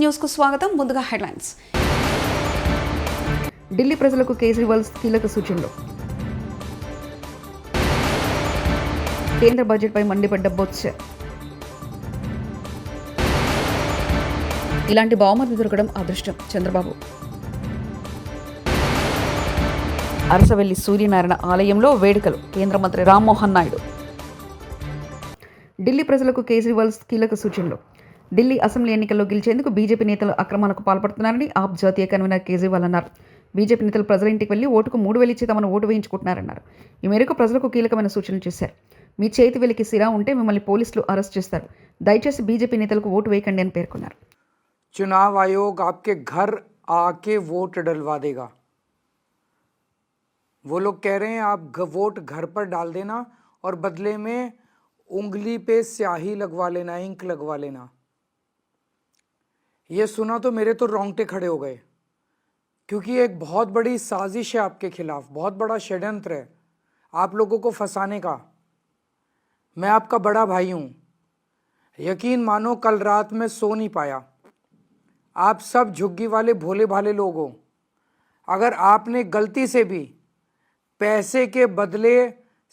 News కు స్వాగతం. ముందుగా హెడ్లైన్స్. ఢిల్లీ ప్రజలకు కేజ్రీవాల్ కీలక సూచనలు. కేంద్ర బడ్జెట్పై మండిపడ్డ బొత్స. ఇలాంటి బహుమతి దొరకడం అదృష్టం చంద్రబాబు. అరసవెల్లి సూర్యనారాయణ ఆలయంలో వేడుకలు కేంద్ర మంత్రి రామ్మోహన్ నాయుడు. ఢిల్లీ ప్రజలకు కేజ్రీవాల్ కీలక సూచనలు. ఢిల్లీ అసెంబ్లీ ఎన్నికల్లో గెలిచేందుకు బీజేపీ నేతలు అక్రమాలకు పాల్పడుతున్నారని ఆప్ జాతీయ కన్వీనర్ కేజ్రీవాల్ అన్నారు. బీజేపీ నేతలు ప్రజల ఇంటికి వెళ్లి ఓటుకు 3,000 ఇచ్చి తమను ఓటు వేయించుకుంటున్నారన్నారు. ఈ మేరకు ప్రజలకు కీలకమైన సూచనలు చేశారు. మీ చేతి వెలికి సిరా ఉంటే మిమ్మల్ని పోలీసులు అరెస్ట్ చేస్తారు. దయచేసి బీజేపీ నేతలకు ఓటు వేయకండి అని పేర్కొన్నారు. चुनाव आयोग आपके घर आके वोट डलवा देगा. वो लोग कह रहे हैं आप वोट घर पर डाल देना और बदले में उंगली पे स्याही लगवा लेना, इंक लगवा लेना. ये सुना तो मेरे तो रोंगटे खड़े हो गए, क्योंकि एक बहुत बड़ी साजिश है आपके खिलाफ, बहुत बड़ा षड्यंत्र है आप लोगों को फंसाने का. मैं आपका बड़ा भाई हूँ. यकीन मानो कल रात में सो नहीं पाया. आप सब झुग्गी वाले भोले भाले लोग हो. अगर आपने गलती से भी पैसे के बदले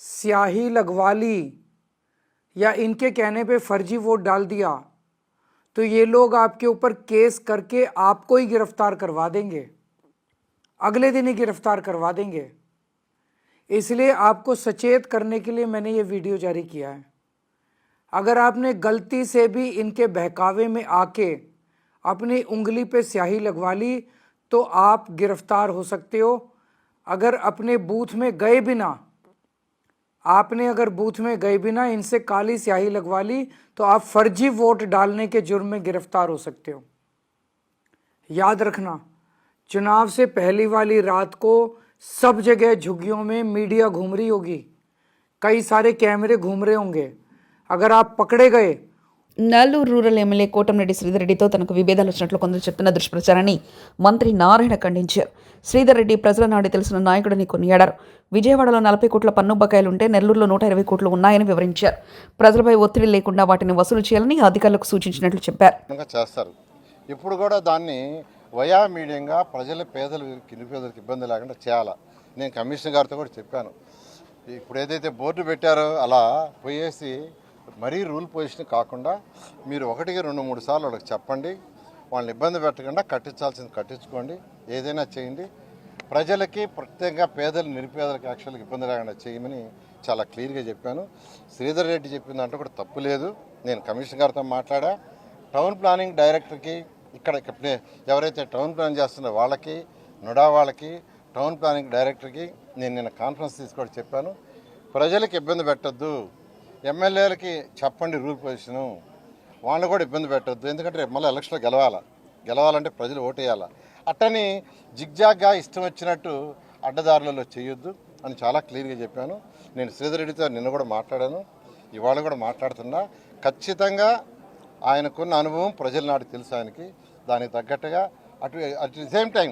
स्याही लगवा ली या इनके कहने पे फर्जी वोट डाल दिया तो ये लोग आपके ऊपर केस करके आपको ही गिरफ्तार करवा देंगे, अगले दिन ही गिरफ्तार करवा देंगे. इसलिए आपको सचेत करने के लिए मैंने ये वीडियो जारी किया है. अगर आपने गलती से भी इनके बहकावे में आके अपनी उंगली पे स्याही लगवा ली तो आप गिरफ्तार हो सकते हो. अगर अपने बूथ में गए बिना इनसे काली स्याही लगवा ली तो आप फर्जी वोट डालने के जुर्म में गिरफ्तार हो सकते हो. याद रखना, चुनाव से पहली वाली रात को सब जगह झुग्गियों में मीडिया घूम रही होगी, कई सारे कैमरे घूम रहे होंगे. अगर आप पकड़े गए. నెల్లూరు రూరల్ ఎమ్మెల్యే కోటంరెడ్డి శ్రీధర్ రెడ్డితో తనకు విభేదాలు వచ్చినట్లు కొందరు చెప్తున్న దుష్ప్రచారాన్ని మంత్రి నారాయణ ఖండించారు. శ్రీధర్ రెడ్డి ప్రజల నాడి తెలిసిన నాయకుడిని కొనియాడారు. విజయవాడలో 40 కోట్ల పన్ను బకాయిలుంటే నెల్లూరులో 120 కోట్లు ఉన్నాయని వివరించారు. ప్రజలపై ఒత్తిడి లేకుండా వాటిని వసూలు చేయాలని అధికారులకు సూచించినట్లు చెప్పారు. ఇప్పుడు కూడా దాన్ని వయా మీడియంగా ప్రజల నిరుపేదలకు ఇబ్బంది లేకుండా చేయాలా. నేను కమిషనర్ గారితో కూడా చెప్పాను. ఇప్పుడు ఏదైతే బోర్డు పెట్టారో అలా పోయేసి మరీ రూల్ పొజిషన్ కాకుండా మీరు 1-2-3 సార్లు వాళ్ళకి చెప్పండి. వాళ్ళని ఇబ్బంది పెట్టకుండా కట్టించాల్సింది కట్టించుకోండి, ఏదైనా చేయండి. ప్రజలకి ప్రత్యేకంగా నిరుపేదలకు యాక్చువల్గా ఇబ్బంది లేకుండా చేయమని చాలా క్లియర్గా చెప్పాను. శ్రీధర్ రెడ్డి చెప్పిన దాంట్లో కూడా తప్పు లేదు. నేను కమిషనర్ గారితో మాట్లాడా. టౌన్ ప్లానింగ్ డైరెక్టర్కి ఇక్కడ ఎవరైతే టౌన్ ప్లాన్ చేస్తున్నారో వాళ్ళకి, నుడా వాళ్ళకి, టౌన్ ప్లానింగ్ డైరెక్టర్కి నేను నిన్న కాన్ఫరెన్స్ తీసుకొని చెప్పాను. ప్రజలకు ఇబ్బంది పెట్టద్దు, ఎమ్మెల్యేలకి చెప్పండి రూల్ పొజిషను, వాళ్ళని కూడా ఇబ్బంది పెట్టద్దు. ఎందుకంటే మళ్ళీ ఎలక్షన్లో గెలవాలంటే ప్రజలు ఓటేయాలా. అట్టని జిగ్జాగ్గా ఇష్టం వచ్చినట్టు అడ్డదారులలో చేయొద్దు అని చాలా క్లియర్గా చెప్పాను. నేను శ్రీధర్ రెడ్డితో నిన్న కూడా మాట్లాడాను, ఇవాళ కూడా మాట్లాడుతున్నా. ఖచ్చితంగా ఆయనకున్న అనుభవం ప్రజల నాటి తెలుసు ఆయనకి. దానికి తగ్గట్టుగా at the same time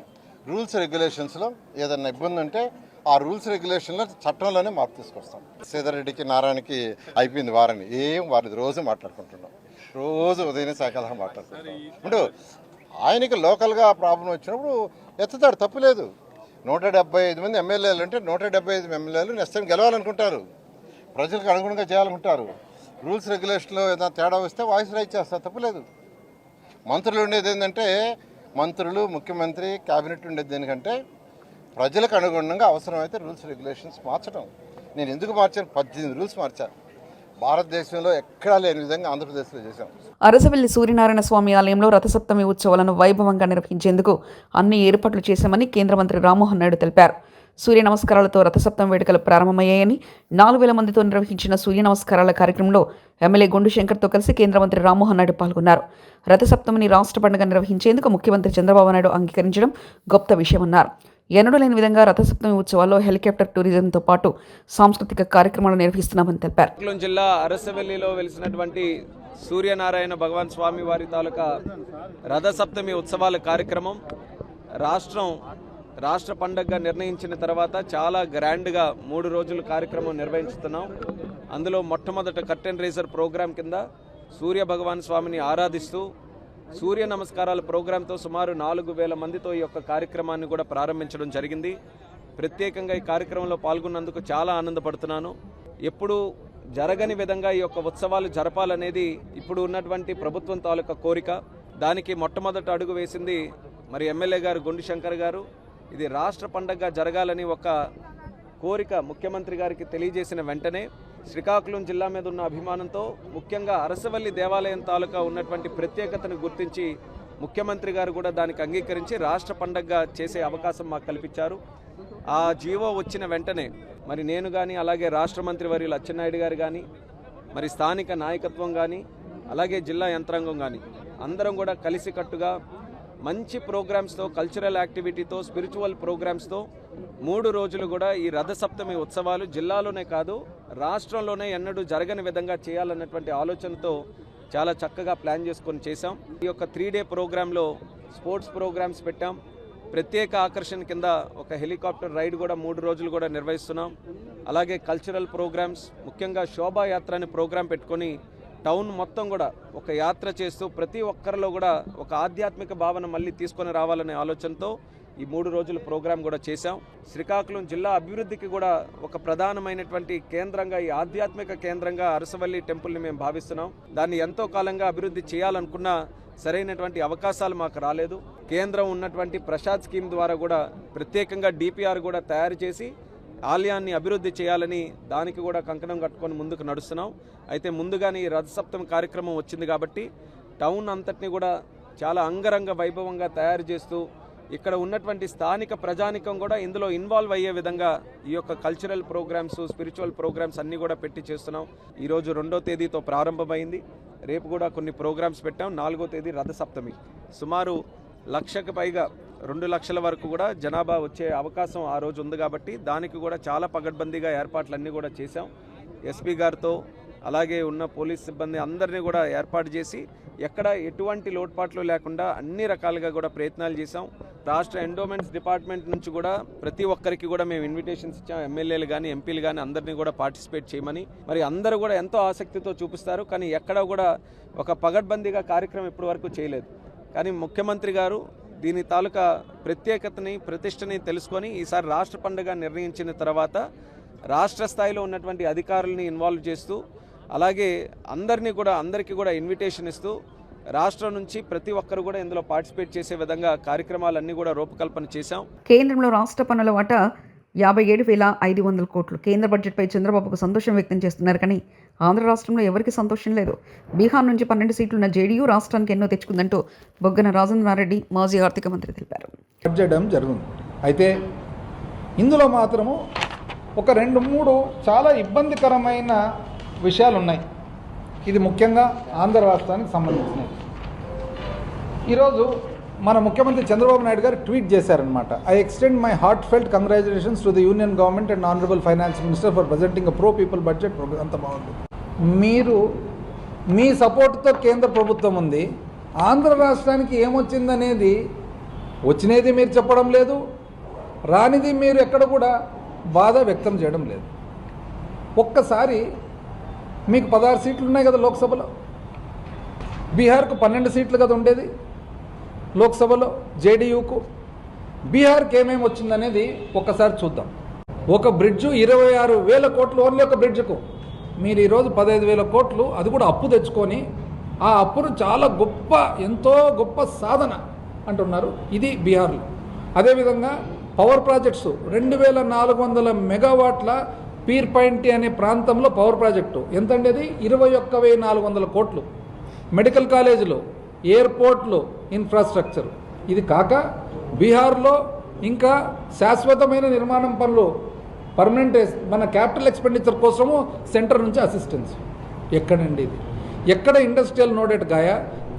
rules రెగ్యులేషన్స్లో ఏదైనా ఇబ్బంది ఉంటే ఆ రూల్స్ రెగ్యులేషన్లో చట్టంలోనే మార్పు తీసుకొస్తాం. శ్రీధర్ రెడ్డికి నారాయణకి అయిపోయింది వారని వారిది రోజు మాట్లాడుకుంటున్నాం. రోజు ఉదయం సాయంకాలం మాట్లాడుకుంటాం. ఇప్పుడు ఆయనకి లోకల్గా ప్రాబ్లం వచ్చినప్పుడు ఎత్తుతాడు, తప్పులేదు. 175 మంది ఎమ్మెల్యేలు అంటే 175 ఎమ్మెల్యేలు నెక్స్ట్ టైం గెలవాలనుకుంటారు, ప్రజలకు అనుగుణంగా చేయాలనుకుంటారు. రూల్స్ రెగ్యులేషన్లో ఏదైనా తేడా వస్తే వాయిస్ రైజ్ చేస్తారు, తప్పులేదు. మంత్రులు ఉండేది ఏంటంటే మంత్రులు, ముఖ్యమంత్రి, క్యాబినెట్ ఉండేది దేనికంటే ప్రజలకు అనుగుణంగా అవసరమైతే రూల్స్ రెగ్యులేషన్స్ మార్చడం. నేను ఎందుకు మార్చాను? 18 రూల్స్ మార్చాను. భారతదేశంలో ఎక్కడా లేని విధంగా ఆంధ్రప్రదేశ్లో చేశాం. అరసవెల్లి సూర్యనారాయణ స్వామి ఆలయంలో రథసప్తమి ఉత్సవాలను వైభవంగా నిర్వహించేందుకు అన్ని ఏర్పాట్లు చేశామని కేంద్ర మంత్రి రామ్మోహన్ నాయుడు తెలిపారు. సూర్య నమస్కారాలతో రథసప్తమి వేడుకలు ప్రారంభమయ్యాయని 4,000 మందితో నిర్వహించిన సూర్య నమస్కారాల కార్యక్రమంలో ఎమ్మెల్యే గుండు శంకర్తో కలిసి కేంద్ర మంత్రి రామ్మోహన్ నాయుడు పాల్గొన్నారు. రథసప్తమిని రాష్ట్ర పండుగ నిర్వహించేందుకు ముఖ్యమంత్రి చంద్రబాబు నాయుడు అంగీకరించడం గొప్ప విషయమన్నారు. ఎన్నడూ లేని విధంగా రథసప్తమి ఉత్సవాల్లో హెలికాప్టర్ టూరిజంతో పాటు సాంస్కృతిక కార్యక్రమాలు నిర్వహిస్తున్నామని తెలిపారు. జిల్లా అరసవెల్లిలో వెలిసినటువంటి సూర్యనారాయణ భగవాన్ స్వామి వారి తాలూకా రథసప్తమి ఉత్సవాల కార్యక్రమం రాష్ట్ర పండుగగా నిర్ణయించిన తర్వాత చాలా గ్రాండ్గా 3 రోజుల కార్యక్రమం నిర్వహిస్తున్నాం. అందులో మొట్టమొదట కర్టెన్ రేజర్ ప్రోగ్రాం కింద సూర్య భగవాన్ స్వామిని ఆరాధిస్తూ సూర్య నమస్కారాల ప్రోగ్రాంతో సుమారు 4,000 మందితో ఈ యొక్క కార్యక్రమాన్ని కూడా ప్రారంభించడం జరిగింది. ప్రత్యేకంగా ఈ కార్యక్రమంలో పాల్గొన్నందుకు చాలా ఆనందపడుతున్నాను. ఎప్పుడు జరగని విధంగా ఈ యొక్క ఉత్సవాలు జరపాలనేది ఇప్పుడు ఉన్నటువంటి ప్రభుత్వం తాలూకా కోరిక. దానికి మొట్టమొదట అడుగు వేసింది మరి ఎమ్మెల్యే గారు గొండి శంకర్ గారు. ఇది రాష్ట్ర పండగగా జరగాలని ఒక కోరిక ముఖ్యమంత్రి గారికి తెలియజేసిన వెంటనే శ్రీకాకుళం జిల్లా మీద ఉన్న అభిమానంతో ముఖ్యంగా అరసవల్లి దేవాలయం తాలూకా ఉన్నటువంటి ప్రత్యేకతను గుర్తించి ముఖ్యమంత్రి గారు కూడా దానికి అంగీకరించి రాష్ట్ర పండగగా చేసే అవకాశం మాకు కల్పించారు. ఆ జీవో వచ్చిన వెంటనే మరి నేను కానీ అలాగే రాష్ట్ర మంత్రి వర్యులు అచ్చెన్నాయుడు గారు కానీ మరి స్థానిక నాయకత్వం కానీ అలాగే జిల్లా యంత్రాంగం కానీ అందరం కూడా కలిసికట్టుగా మంచి ప్రోగ్రామ్స్తో, కల్చరల్ యాక్టివిటీతో, స్పిరిచువల్ ప్రోగ్రామ్స్తో 3 రోజులు కూడా ఈ రథసప్తమి ఉత్సవాలు జిల్లాలోనే కాదు రాష్ట్రంలోనే ఎన్నడూ జరగని విధంగా చేయాలన్నటువంటి ఆలోచనతో చాలా చక్కగా ప్లాన్ చేసుకొని చేశాం. ఈ యొక్క 3-డే ప్రోగ్రాంలో స్పోర్ట్స్ ప్రోగ్రామ్స్ పెట్టాం. ప్రత్యేక ఆకర్షణ కింద ఒక హెలికాప్టర్ రైడ్ కూడా 3 రోజులు కూడా నిర్వహిస్తున్నాం. అలాగే కల్చరల్ ప్రోగ్రామ్స్, ముఖ్యంగా శోభాయాత్ర అనే ప్రోగ్రాం పెట్టుకొని టౌన్ మొత్తం కూడా ఒక యాత్ర చేస్తూ ప్రతి ఒక్కరిలో కూడా ఒక ఆధ్యాత్మిక భావన మళ్ళీ తీసుకొని రావాలనే ఆలోచనతో ఈ 3 రోజుల ప్రోగ్రాం కూడా చేశాం. శ్రీకాకుళం జిల్లా అభివృద్ధికి కూడా ఒక ప్రధానమైనటువంటి కేంద్రంగా, ఈ ఆధ్యాత్మిక కేంద్రంగా అరసవల్లి టెంపుల్ని మేము భావిస్తున్నాం. దాన్ని ఎంతో కాలంగా అభివృద్ధి చేయాలనుకున్నా సరైనటువంటి అవకాశాలు మాకు రాలేదు. కేంద్రం ఉన్నటువంటి ప్రసాద్ స్కీమ్ ద్వారా కూడా ప్రత్యేకంగా డిపిఆర్ కూడా తయారు చేసి ఆలయాన్ని అభివృద్ధి చేయాలని దానికి కూడా కంకణం కట్టుకొని ముందుకు నడుస్తున్నాం. అయితే ముందుగానే ఈ రథసప్తమి కార్యక్రమం వచ్చింది కాబట్టి టౌన్ అంతటిని కూడా చాలా అంగరంగ వైభవంగా తయారు చేస్తూ ఇక్కడ ఉన్నటువంటి స్థానిక ప్రజానికం కూడా ఇందులో ఇన్వాల్వ్ అయ్యే విధంగా ఈ యొక్క కల్చరల్ ప్రోగ్రామ్స్, స్పిరిచువల్ ప్రోగ్రామ్స్ అన్నీ కూడా పెట్టి చేస్తున్నాం. ఈరోజు 2వ తేదీతో ప్రారంభమైంది. రేపు కూడా కొన్ని ప్రోగ్రామ్స్ పెట్టాం. 4వ తేదీ రథసప్తమి. సుమారు 1,00,000కి పైగా 2 లక్షల వరకు కూడా జనాభా వచ్చే అవకాశం ఆ రోజు ఉంది కాబట్టి దానికి కూడా చాలా పగడ్బందీగా ఏర్పాట్లన్నీ కూడా చేశాం. ఎస్పీ గారితో అలాగే ఉన్న పోలీస్ సిబ్బంది అందరినీ కూడా ఏర్పాటు చేసి ఎక్కడ ఎటువంటి లోటుపాట్లు లేకుండా అన్ని రకాలుగా కూడా ప్రయత్నాలు చేశాం. రాష్ట్ర ఎండోమెంట్స్ డిపార్ట్మెంట్ నుంచి కూడా ప్రతి ఒక్కరికి కూడా మేము ఇన్విటేషన్స్ ఇచ్చాం. ఎమ్మెల్యేలు కానీ ఎంపీలు కానీ అందరినీ కూడా పార్టిసిపేట్ చేయమని. మరి అందరూ కూడా ఎంతో ఆసక్తితో చూపిస్తారు, కానీ ఎక్కడ కూడా ఒక పగడ్బందీగా కార్యక్రమం ఇప్పటి వరకు చేయలేదు. కానీ ముఖ్యమంత్రి గారు దీని తాలూకా ప్రత్యేకతని, ప్రతిష్టని తెలుసుకొని ఈసారి రాష్ట్ర పండుగ నిర్ణయించిన తర్వాత రాష్ట్ర స్థాయిలో ఉన్నటువంటి అధికారులని ఇన్వాల్వ్ చేస్తూ అలాగే అందరికీ కూడా ఇన్విటేషన్ ఇస్తూ రాష్ట్రం నుంచి ప్రతి ఒక్కరు కూడా ఇందులో పార్టిసిపేట్ చేసే విధంగా కార్యక్రమాలన్నీ కూడా రూపకల్పన చేశాం. కేంద్రంలో రాష్ట్ర పన్నుల వాటా 57,500 కోట్లు. కేంద్ర బడ్జెట్పై చంద్రబాబుకు సంతోషం వ్యక్తం చేస్తున్నారు, కానీ ఆంధ్ర రాష్ట్రంలో ఎవరికి సంతోషం లేదు. బీహార్ నుంచి 12 సీట్లున్న జేడీయూ రాష్ట్రానికి ఎన్నో తెచ్చుకుందంటూ బొగ్గన రాజేంద్రారెడ్డి మాజీ ఆర్థిక మంత్రి తెలిపారు. చేయడం జరుగుతుంది. అయితే ఇందులో మాత్రము ఒక 2-3 చాలా ఇబ్బందికరమైన విషయాలు ఉన్నాయి. ఇది ముఖ్యంగా ఆంధ్ర రాష్ట్రానికి సంబంధించినవి. ఈరోజు మన ముఖ్యమంత్రి చంద్రబాబు నాయుడు గారు ట్వీట్ చేశారనమాట. I extend my heart felt congratulations to the union government and honourable finance minister for presenting a pro people budget. అంత బాగుంది. మీ సపోర్ట్తో కేంద్ర ప్రభుత్వం ఉంది. ఆంధ్ర రాష్ట్రానికి ఏమొచ్చిందనేది వచ్చినది మీరు చెప్పడం లేదు, రానిది మీరు ఎక్కడ కూడా బాధ వ్యక్తం చేయడం లేదు. ఒక్కసారి మీకు 16 సీట్లు ఉన్నాయి కదా లోక్సభలో, బీహార్కు 12 సీట్లు కదా ఉండేది లోక్సభలో జేడీయూకు. బీహార్కి ఏమేమి వచ్చిందనేది ఒక్కసారి చూద్దాం. ఒక బ్రిడ్జు 26,000 కోట్లు ఓన్లీ ఒక బ్రిడ్జ్కు. మీరు ఈరోజు 15,000 కోట్లు అది కూడా అప్పు తెచ్చుకొని ఆ అప్పును చాలా ఎంతో గొప్ప సాధన అంటున్నారు. ఇది బీహార్లో. అదేవిధంగా పవర్ ప్రాజెక్ట్స్ 2,400 మెగావాట్ల పీర్పైంటి అనే ప్రాంతంలో పవర్ ప్రాజెక్టు ఎంతండి? అది 21,400 కోట్లు. మెడికల్ కాలేజీలు, ఎయిర్పోర్ట్లు, ఇన్ఫ్రాస్ట్రక్చర్. ఇది కాక బీహార్లో ఇంకా శాశ్వతమైన నిర్మాణం పనులు, పర్మనెంట్ మన క్యాపిటల్ ఎక్స్పెండిచర్ కోసము సెంటర్ నుంచి అసిస్టెన్స్. ఎక్కడండి ఇది? ఎక్కడ ఇండస్ట్రియల్ నోడెట్ గాయా,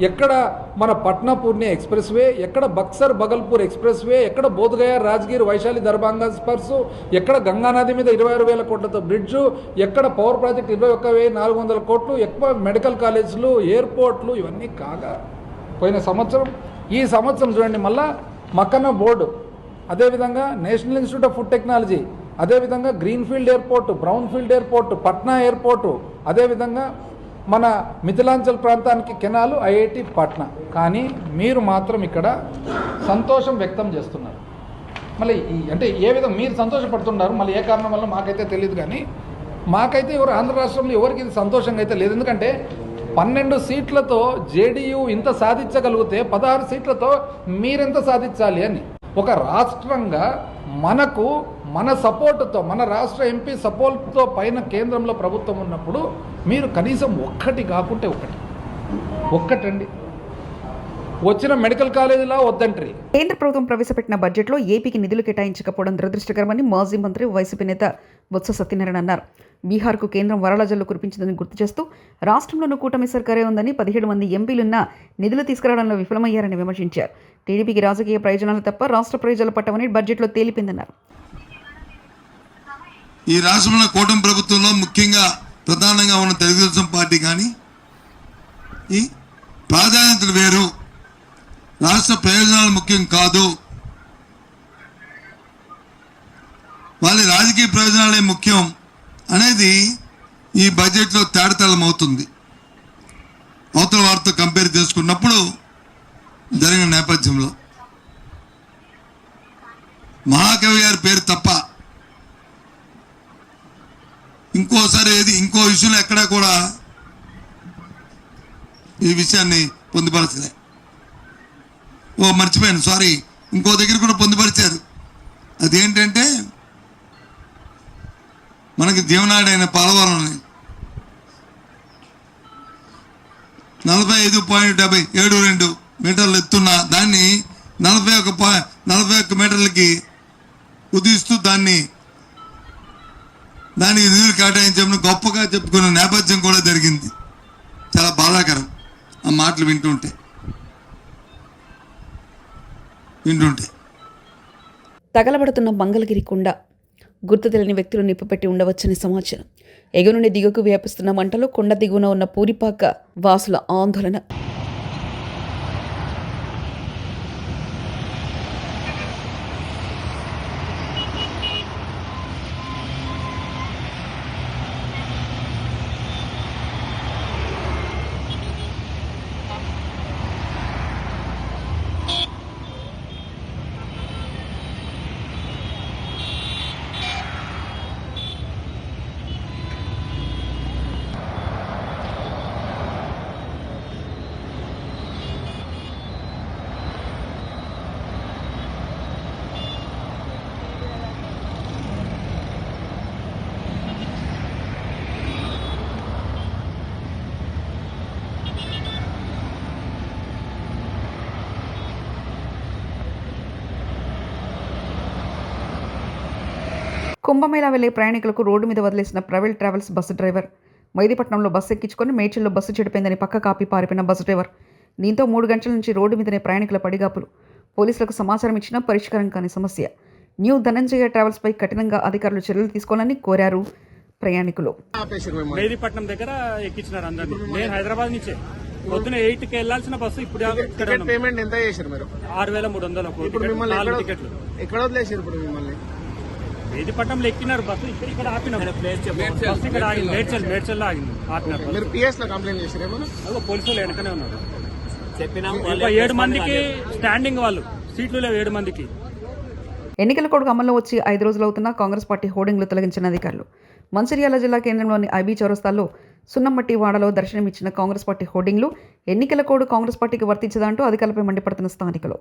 ఎక్కడ మన పట్నా పూర్ణి ఎక్స్ప్రెస్ వే, ఎక్కడ బక్సర్ బగల్పూర్ ఎక్స్ప్రెస్ వే, ఎక్కడ బోధగయ రాజ్గిర్ వైశాలి దర్భంగా స్పర్సు, ఎక్కడ గంగానది మీద 26,000 కోట్లతో బ్రిడ్జు, ఎక్కడ పవర్ ప్రాజెక్ట్ 21,400 కోట్లు, ఎక్కువ మెడికల్ కాలేజీలు, ఎయిర్పోర్ట్లు, ఇవన్నీ కాగా పోయిన సంవత్సరం. ఈ సంవత్సరం చూడండి మళ్ళా మక్కన్న బోర్డు, అదేవిధంగా national institute of food technology, అదేవిధంగా greenfield airport, brownfield airport, Patna airport, అదేవిధంగా మన మిథిలాంచల్ ప్రాంతానికి కెనాలు ఐఐటి పాట్నా. కానీ మీరు మాత్రం ఇక్కడ సంతోషం వ్యక్తం చేస్తున్నారు. మళ్ళీ అంటే ఏ విధంగా మీరు సంతోషపడుతున్నారు, మళ్ళీ ఏ కారణం వల్ల మాకైతే తెలియదు. కానీ మాకైతే ఎవరు ఆంధ్ర రాష్ట్రంలో ఎవరికి ఇది సంతోషంగా అయితే లేదు. ఎందుకంటే 12 సీట్లతో జేడీయూ ఇంత సాధించగలిగితే 16 సీట్లతో మీరెంత సాధించాలి అని ఒక రాష్ట్రంగా మనకు మన సపోర్టుతో, మన రాష్ట్ర ఎంపీ సపోర్ట్తో పైన కేంద్రంలో ప్రభుత్వం ఉన్నప్పుడు మీరు కనీసం ఒక్కటి కాకుంటే ఒక్కటండి వచ్చిన మెడికల్ కాలేజీలా వద్దంట్రీ. కేంద్ర ప్రభుత్వం ప్రవేశపెట్టిన బడ్జెట్లో ఏపీకి నిధులు కేటాయించకపోవడం దురదృష్టకరమని మాజీ మంత్రి వైసీపీ నేత బొత్స సత్యనారాయణ అన్నారు. బీహార్కు కేంద్రం వరల జల్లు కురిపించిందని గుర్తు చేస్తూ రాష్ట్రంలోనూ కూటమి సర్కారే ఉందని 17 మంది ఎంపీలున్నా నిధులు తీసుకురావడంలో విఫలమయ్యారని విమర్శించారు. టీడీపీకి రాజకీయ ప్రయోజనాలు తప్ప రాష్ట్ర ప్రయోజనాలు పట్టవని బడ్జెట్లో తేలిపిందన్నారు. ఈ రాష్ట్రంలో కూటమి ప్రభుత్వంలో ముఖ్యంగా ప్రధానంగా ఉన్న తెలుగుదేశం పార్టీ కానీ ఈ ప్రాధాన్యతలు వేరు, రాష్ట్ర ప్రయోజనాలు ముఖ్యం కాదు, వాళ్ళ రాజకీయ ప్రయోజనాలే ముఖ్యం అనేది ఈ బడ్జెట్లో తేడతెల్లం అవుతుంది. అవతల వారితో కంపేర్ చేసుకున్నప్పుడు జరిగిన నేపథ్యంలో మహాకవి గారి పేరు తప్ప ఇంకోసారి ఇంకో ఇష్యూలో ఎక్కడా కూడా ఈ విషయాన్ని పొందుపరచలే. మర్చిపోయాను, సారీ, ఇంకో దగ్గర కూడా పొందుపరిచారు. అదేంటంటే మనకి జీవనాడైన పోలవరంని 45.72 మీటర్లు ఎత్తున్న దాన్ని 41 మీటర్లకి కుదిస్తూ దానికి నిధులు కేటాయించమని గొప్పగా చెప్పుకున్న నేపథ్యం కూడా జరిగింది. చాలా బాధాకరం ఆ మాటలు వింటుంటే. తగలబడుతున్న మంగళగిరి కొండ గుర్తు తెలియని వ్యక్తులు నిప్పుపెట్టి ఉండవచ్చని సమాచారం. ఎగువ నుండి దిగువకు వ్యాపిస్తున్న మంటలు కొండ దిగువన ఉన్న పూరిపాక వాసుల ఆందోళన. కుంభమేళా వెళ్లే ప్రయాణికులకు రోడ్డు మీద వదిలేసిన ప్రైవేట్ ట్రావెల్స్ బస్సు డ్రైవర్. మైదీపట్నంలో బస్సు ఎక్కించుకొని మేడ్చల్లో బస్సు చెడిపోయిందని పక్క కాపీ పారిపోయిన బస్సు డ్రైవర్. దీంతో 3 గంటల నుంచి రోడ్డు మీదనే ప్రయాణికుల పడిగాపులు. పోలీసులకు సమాచారం ఇచ్చినా పరిష్కారం కాని సమస్య. న్యూ ధనంజయ ట్రావెల్స్పై కఠినంగా అధికారులు చర్యలు తీసుకోవాలని కోరారు ప్రయాణికులు. మేదీపట్నం దగ్గర ఎక్కించినారు అందరినీ. నేను హైదరాబాద్ నుంచే పొద్దున 8కి వెళ్లాల్సిన బస్సు ఇప్పుడు పేమెంట్ ఎంత చేశారు మీరు? 6,300. ఇప్పుడు మిమ్మల్ని టికెట్లు ఎక్కడ వదిలేసారు? ఇప్పుడు మిమ్మల్ని మేదీపట్నంలో ఎక్కినారు బస్సు, ఇక్కడ ఆపినారు. బస్సు ఇక్కడ ఆగింది, మేడ్చల్లో ఆగింది, ఆపినారు. మీరు పిఎస్ లో కంప్లైంట్ చేశారు? అదో పోలీసులు వెనకనే ఉన్నారు. 7 మందికి స్టాండింగ్, వాళ్ళు సీట్లు లేవు 7 మందికి. ఎన్నికల కోడ్ అమల్లో వచ్చి 5 రోజులవుతున్నా కాంగ్రెస్ పార్టీ హోర్డింగ్లు తొలగించిన అధికారులు. మంచిర్యాల జిల్లా కేంద్రంలోని ఐబీ చౌరస్తాల్లో సున్నమ్మట్టి వాడలో దర్శనమిచ్చిన కాంగ్రెస్ పార్టీ హోర్డింగ్లు ఎన్నికల కోడ్ కాంగ్రెస్ పార్టీకి వర్తించదంటూ అధికారులపై మండిపడుతున్న స్థానికులు.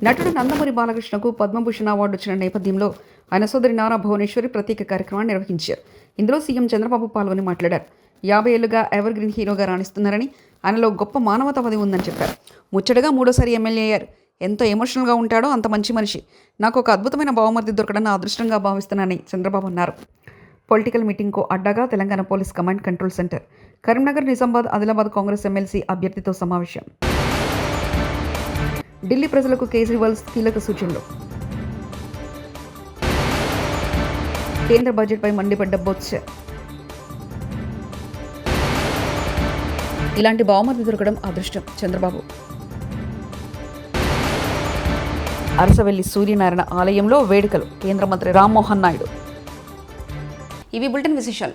నటుడు నందమూరి బాలకృష్ణకు పద్మభూషణ్ అవార్డు వచ్చిన నేపథ్యంలో ఆయన సోదరి నారా భువనేశ్వరి ప్రత్యేక కార్యక్రమాన్ని నిర్వహించారు. ఇందులో సీఎం చంద్రబాబు పాల్గొని మాట్లాడారు. 50 ఏళ్లుగా ఎవర్ గ్రీన్ హీరోగా రాణిస్తున్నారని, ఆయనలో గొప్ప మానవతావాది ఉందని చెప్పారు. ముచ్చటగా 3వ ఎమ్మెల్యే అయ్యారు. ఎంత ఎమోషనల్గా ఉంటాడో అంత మంచి మనిషి. నాకు ఒక అద్భుతమైన బావమర్ది దొరకడం నా అదృష్టంగా భావిస్తున్నానని చంద్రబాబు అన్నారు. పొలిటికల్ మీటింగ్కు అడ్డాగా Telangana police command control centre. Karimnagar, Nizamabad, Adilabad Congress MLC అభ్యర్థితో సమావేశం. ఢిల్లీ ప్రజలకు కేజ్రీవాల్ కీలక సూచనలు. కేంద్ర బడ్జెట్పై మండిపడ్డ బొత్స. ఇలాంటి బహుమతి దొరకడం అదృష్టం చంద్రబాబు. అరసవెల్లి సూర్యనారాయణ ఆలయంలో వేడుకలు. కేంద్ర మంత్రి రామ్మోహన్ నాయుడు. ఇవి బులెటిన్ విశేషాలు.